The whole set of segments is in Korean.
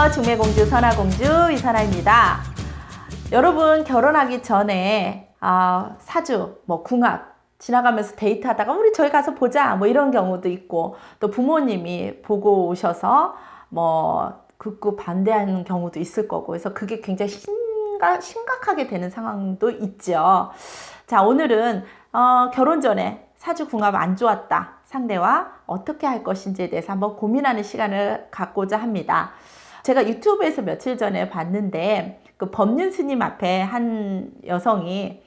안녕하세요. 중매공주 선화공주 이선화입니다. 여러분 결혼하기 전에 사주, 궁합 지나가면서 데이트하다가 우리 저기 가서 보자 이런 경우도 있고, 또 부모님이 보고 오셔서 극구 반대하는 경우도 있을 거고, 그래서 그게 굉장히 심각하게 되는 상황도 있죠. 자, 오늘은 결혼 전에 사주 궁합 안 좋았다, 상대와 어떻게 할 것인지에 대해서 한번 고민하는 시간을 갖고자 합니다. 제가 유튜브에서 며칠 전에 봤는데, 그 법륜 스님 앞에 한 여성이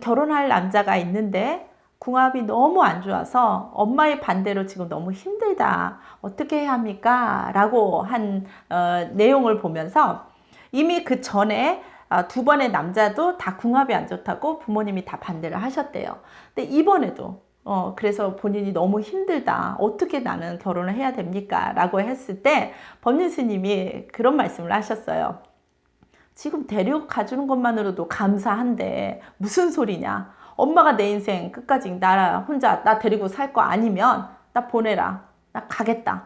결혼할 남자가 있는데 궁합이 너무 안 좋아서 엄마의 반대로 지금 너무 힘들다, 어떻게 해야 합니까? 라고 한 내용을 보면서, 이미 그 전에 두 번의 남자도 다 궁합이 안 좋다고 부모님이 다 반대를 하셨대요. 근데 이번에도 그래서 본인이 너무 힘들다, 어떻게 나는 결혼을 해야 됩니까? 라고 했을 때 법륜 스님이 그런 말씀을 하셨어요. 지금 데려가주는 것만으로도 감사한데 무슨 소리냐, 엄마가 내 인생 끝까지 나 데리고 살 거 아니면 나 보내라, 나 가겠다.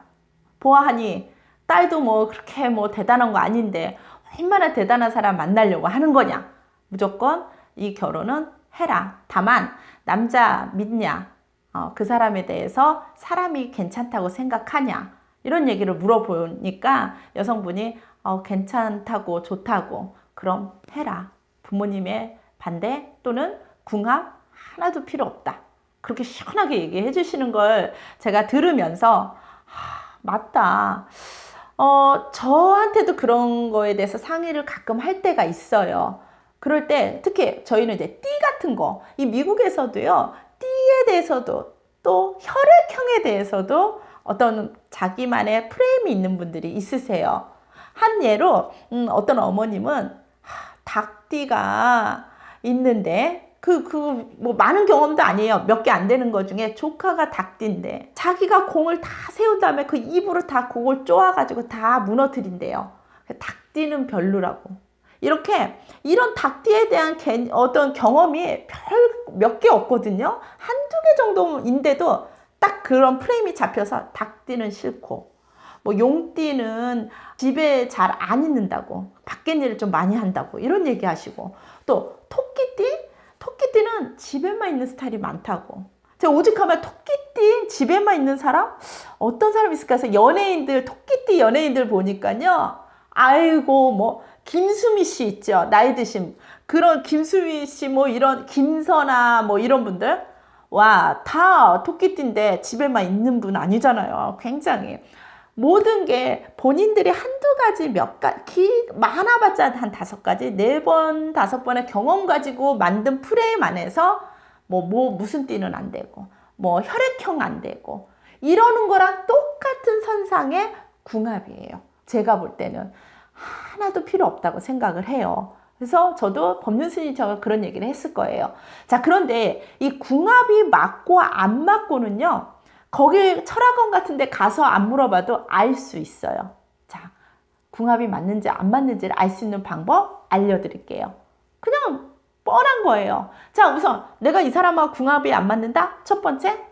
보아하니 딸도 그렇게 대단한 거 아닌데 얼마나 대단한 사람 만나려고 하는 거냐, 무조건 이 결혼은 해라. 다만 남자 믿냐, 그 사람에 대해서 사람이 괜찮다고 생각하냐, 이런 얘기를 물어보니까 여성분이 괜찮다고 좋다고, 그럼 해라. 부모님의 반대 또는 궁합 하나도 필요 없다, 그렇게 시원하게 얘기해 주시는 걸 제가 들으면서 맞다. 저한테도 그런 거에 대해서 상의를 가끔 할 때가 있어요. 그럴 때 특히 저희는 이제 띠 같은 거, 이 미국에서도요, 띠에 대해서도 또 혈액형에 대해서도 어떤 자기만의 프레임이 있는 분들이 있으세요. 한 예로 어떤 어머님은 닭띠가 있는데 많은 경험도 아니에요. 몇 개 안 되는 것 중에 조카가 닭띠인데 자기가 공을 다 세운 다음에 그 입으로 다 그걸 쪼아가지고 다 무너뜨린대요. 닭띠는 별로라고. 이런 닭띠에 대한 어떤 경험이 몇 개 없거든요. 한두 개 정도인데도 딱 그런 프레임이 잡혀서 닭띠는 싫고, 용띠는 집에 잘 안 있는다고, 밖에 일을 좀 많이 한다고, 이런 얘기 하시고, 또 토끼띠는 집에만 있는 스타일이 많다고. 제가 오죽하면 토끼띠 집에만 있는 사람? 어떤 사람이 있을까 해서 토끼띠 연예인들 보니까요, 아이고, 김수미 씨 있죠, 나이 드신 그런 김수미 씨, 이런 김선아, 이런 분들, 와, 다 토끼띠인데 집에만 있는 분 아니잖아요. 굉장히 모든 게 본인들이 한두 가지 많아봤자 한 5가지, 4번, 5번의 경험 가지고 만든 프레임 안에서 무슨 띠는 안 되고, 혈액형 안 되고, 이러는 거랑 똑같은 선상의 궁합이에요. 제가 볼 때는 하나도 필요 없다고 생각을 해요. 그래서 저도 법륜 스님처럼 그런 얘기를 했을 거예요. 자, 그런데 이 궁합이 맞고 안 맞고는요, 거기 철학원 같은 데 가서 안 물어봐도 알 수 있어요. 자, 궁합이 맞는지 안 맞는지를 알 수 있는 방법 알려드릴게요. 그냥 뻔한 거예요. 자, 우선 내가 이 사람하고 궁합이 안 맞는다? 첫 번째,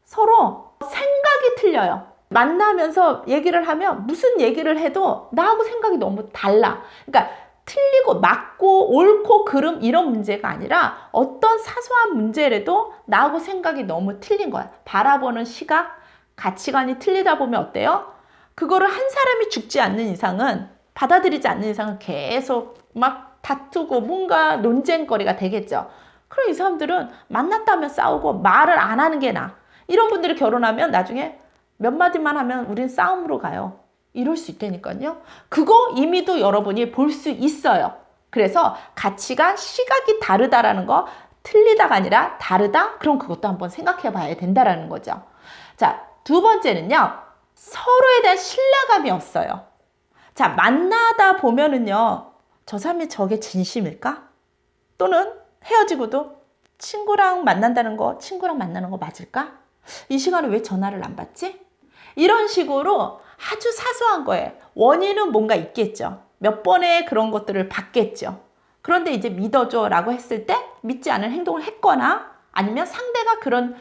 서로 생각이 틀려요. 만나면서 얘기를 하면 무슨 얘기를 해도 나하고 생각이 너무 달라. 그러니까 틀리고 맞고 옳고 그름 이런 문제가 아니라 어떤 사소한 문제라도 나하고 생각이 너무 틀린 거야. 바라보는 시각, 가치관이 틀리다 보면 어때요? 그거를 한 사람이 죽지 않는 이상은, 받아들이지 않는 이상은 계속 다투고 뭔가 논쟁거리가 되겠죠. 그럼 이 사람들은 만났다면 싸우고 말을 안 하는 게 나아. 이런 분들이 결혼하면 나중에 몇 마디만 하면 우린 싸움으로 가요. 이럴 수 있다니까요. 그거 이미도 여러분이 볼 수 있어요. 그래서 가치관, 시각이 다르다라는 거, 틀리다가 아니라 다르다? 그럼 그것도 한번 생각해 봐야 된다라는 거죠. 자, 두 번째는요, 서로에 대한 신뢰감이 없어요. 자, 만나다 보면은요, 저 사람이 저게 진심일까? 또는 헤어지고도 친구랑 만난다는 거, 친구랑 만나는 거 맞을까? 이 시간에 왜 전화를 안 받지? 이런 식으로 아주 사소한 거예요. 원인은 뭔가 있겠죠. 몇 번의 그런 것들을 봤겠죠. 그런데 이제 믿어줘 라고 했을 때 믿지 않은 행동을 했거나, 아니면 상대가 그런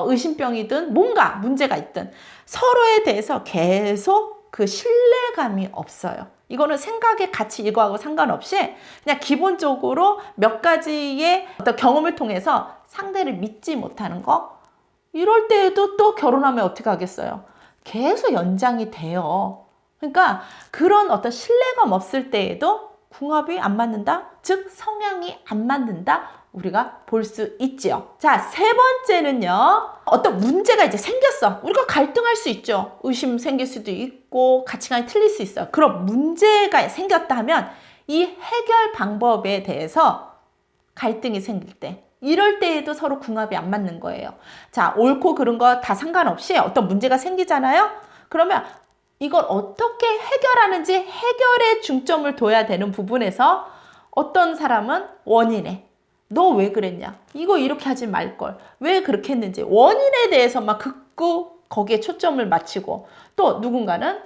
의심병이든 뭔가 문제가 있든 서로에 대해서 계속 그 신뢰감이 없어요. 이거는 생각의 가치 이거하고 상관없이 그냥 기본적으로 몇 가지의 어떤 경험을 통해서 상대를 믿지 못하는 거. 이럴 때에도 또 결혼하면 어떻게 하겠어요? 계속 연장이 돼요. 그러니까 그런 어떤 신뢰감 없을 때에도 궁합이 안 맞는다? 즉 성향이 안 맞는다? 우리가 볼 수 있지요. 자, 세 번째는요. 어떤 문제가 이제 생겼어. 우리가 갈등할 수 있죠. 의심 생길 수도 있고 가치관이 틀릴 수 있어요. 그럼 문제가 생겼다 하면 이 해결 방법에 대해서 갈등이 생길 때, 이럴 때에도 서로 궁합이 안 맞는 거예요. 자, 옳고 그른 거 다 상관없이 어떤 문제가 생기잖아요. 그러면 이걸 어떻게 해결하는지 해결에 중점을 둬야 되는 부분에서 어떤 사람은 원인에 너 왜 그랬냐? 이거 이렇게 하지 말걸. 왜 그렇게 했는지 원인에 대해서만 극구 거기에 초점을 맞추고, 또 누군가는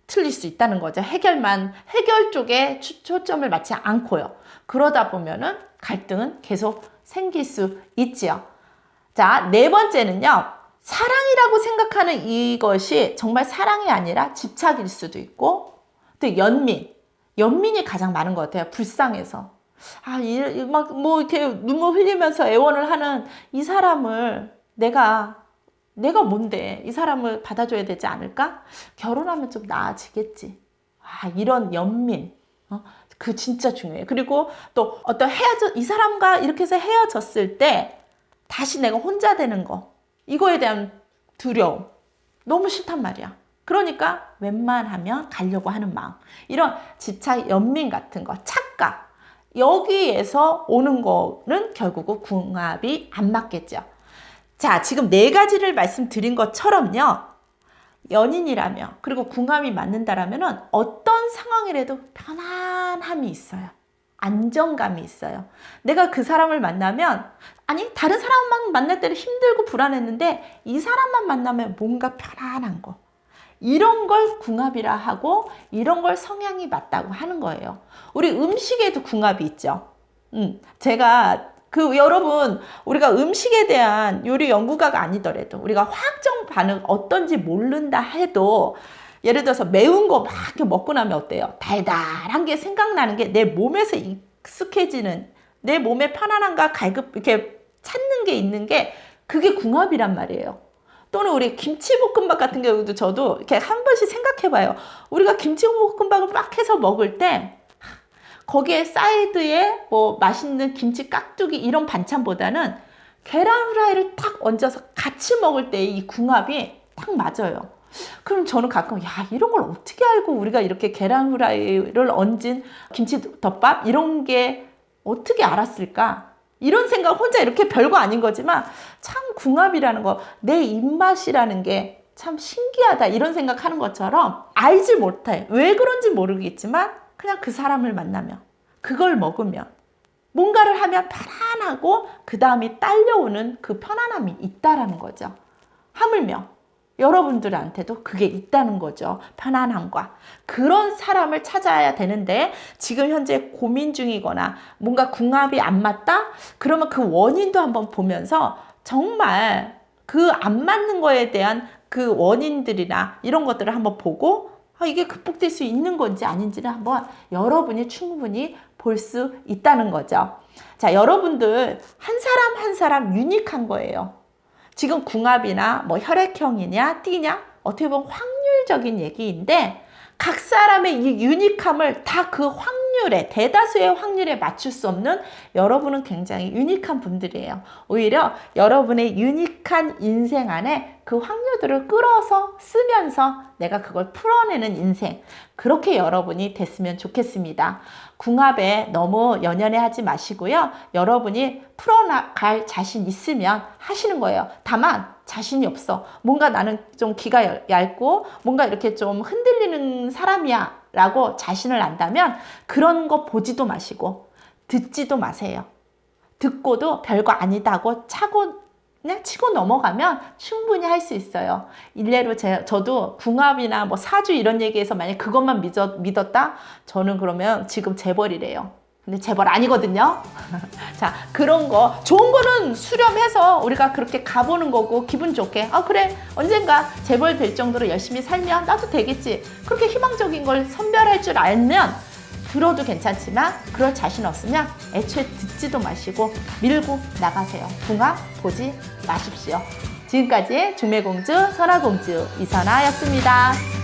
틀릴 수 있다는 거죠. 해결 쪽에 초점을 맞지 않고요. 그러다 보면은 갈등은 계속 생길 수 있지요. 자, 네 번째는요. 사랑이라고 생각하는 이것이 정말 사랑이 아니라 집착일 수도 있고, 또 연민이 가장 많은 것 같아요. 불쌍해서. 이렇게 눈물 흘리면서 애원을 하는 이 사람을 내가 뭔데 이 사람을 받아줘야 되지 않을까? 결혼하면 좀 나아지겠지. 이런 연민. 그 진짜 중요해요. 그리고 또 어떤 이 사람과 이렇게 해서 헤어졌을 때 다시 내가 혼자 되는 거. 이거에 대한 두려움. 너무 싫단 말이야. 그러니까 웬만하면 가려고 하는 마음. 이런 집착, 연민 같은 거, 착각. 여기에서 오는 거는 결국은 궁합이 안 맞겠죠. 자, 지금 네 가지를 말씀드린 것처럼요. 연인이라면, 그리고 궁합이 맞는다라면 어떤 상황이라도 편안함이 있어요. 안정감이 있어요. 내가 그 사람을 만나면, 다른 사람만 만날 때는 힘들고 불안했는데 이 사람만 만나면 뭔가 편안한 거. 이런 걸 궁합이라 하고 이런 걸 성향이 맞다고 하는 거예요. 우리 음식에도 궁합이 있죠. 제가 여러분, 우리가 음식에 대한 요리 연구가가 아니더라도 우리가 화학적 반응 어떤지 모른다 해도, 예를 들어서 매운 거 막 이렇게 먹고 나면 어때요? 달달한 게 생각나는 게 내 몸에서 익숙해지는, 내 몸에 편안함과 이렇게 찾는 게 있는 게 그게 궁합이란 말이에요. 또는 우리 김치볶음밥 같은 경우도 저도 이렇게 한 번씩 생각해 봐요. 우리가 김치볶음밥을 막 해서 먹을 때 거기에 사이드에 뭐 맛있는 김치 깍두기 이런 반찬보다는 계란 후라이를 딱 얹어서 같이 먹을 때 이 궁합이 딱 맞아요. 그럼 저는 가끔 이런 걸 어떻게 알고 우리가 이렇게 계란 후라이를 얹은 김치덮밥 이런 게 어떻게 알았을까? 이런 생각 혼자 이렇게 별거 아닌 거지만 참 궁합이라는 거, 내 입맛이라는 게 참 신기하다 이런 생각하는 것처럼 알지 못해. 왜 그런지 모르겠지만 그냥 그 사람을 만나면, 그걸 먹으면, 뭔가를 하면 편안하고 그 다음에 딸려오는 그 편안함이 있다라는 거죠. 하물며 여러분들한테도 그게 있다는 거죠. 편안함과. 그런 사람을 찾아야 되는데 지금 현재 고민 중이거나 뭔가 궁합이 안 맞다? 그러면 그 원인도 한번 보면서 정말 그 안 맞는 거에 대한 그 원인들이나 이런 것들을 한번 보고 이게 극복될 수 있는 건지 아닌지를 한번 여러분이 충분히 볼 수 있다는 거죠. 자, 여러분들 한 사람 한 사람 유니크한 거예요. 지금 궁합이나 뭐 혈액형이냐 띠냐 어떻게 보면 확률적인 얘기인데, 각 사람의 이 유니크함을 다 그 확률에, 대다수의 확률에 맞출 수 없는 여러분은 굉장히 유니크한 분들이에요. 오히려 여러분의 유니크한 인생 안에 그 확률들을 끌어서 쓰면서 내가 그걸 풀어내는 인생, 그렇게 여러분이 됐으면 좋겠습니다. 궁합에 너무 연연해 하지 마시고요. 여러분이 풀어나갈 자신 있으면 하시는 거예요. 다만 자신이 없어, 뭔가 나는 좀 기가 얇고 뭔가 이렇게 좀 흔들리는 사람이야 라고 자신을 안다면 그런 거 보지도 마시고 듣지도 마세요. 듣고도 별거 아니다고 그냥 치고 넘어가면 충분히 할 수 있어요. 일례로 저도 궁합이나 뭐 사주 이런 얘기에서 만약 그것만 믿었다? 저는 그러면 지금 재벌이래요. 근데 재벌 아니거든요. 자, 그런 거 좋은 거는 수렴해서 우리가 그렇게 가보는 거고 기분 좋게 그래 언젠가 재벌 될 정도로 열심히 살면 나도 되겠지. 그렇게 희망적인 걸 선별할 줄 알면 들어도 괜찮지만 그럴 자신 없으면 애초에 듣지도 마시고 밀고 나가세요. 붕화 보지 마십시오. 지금까지 중매공주 선화공주 이선아였습니다.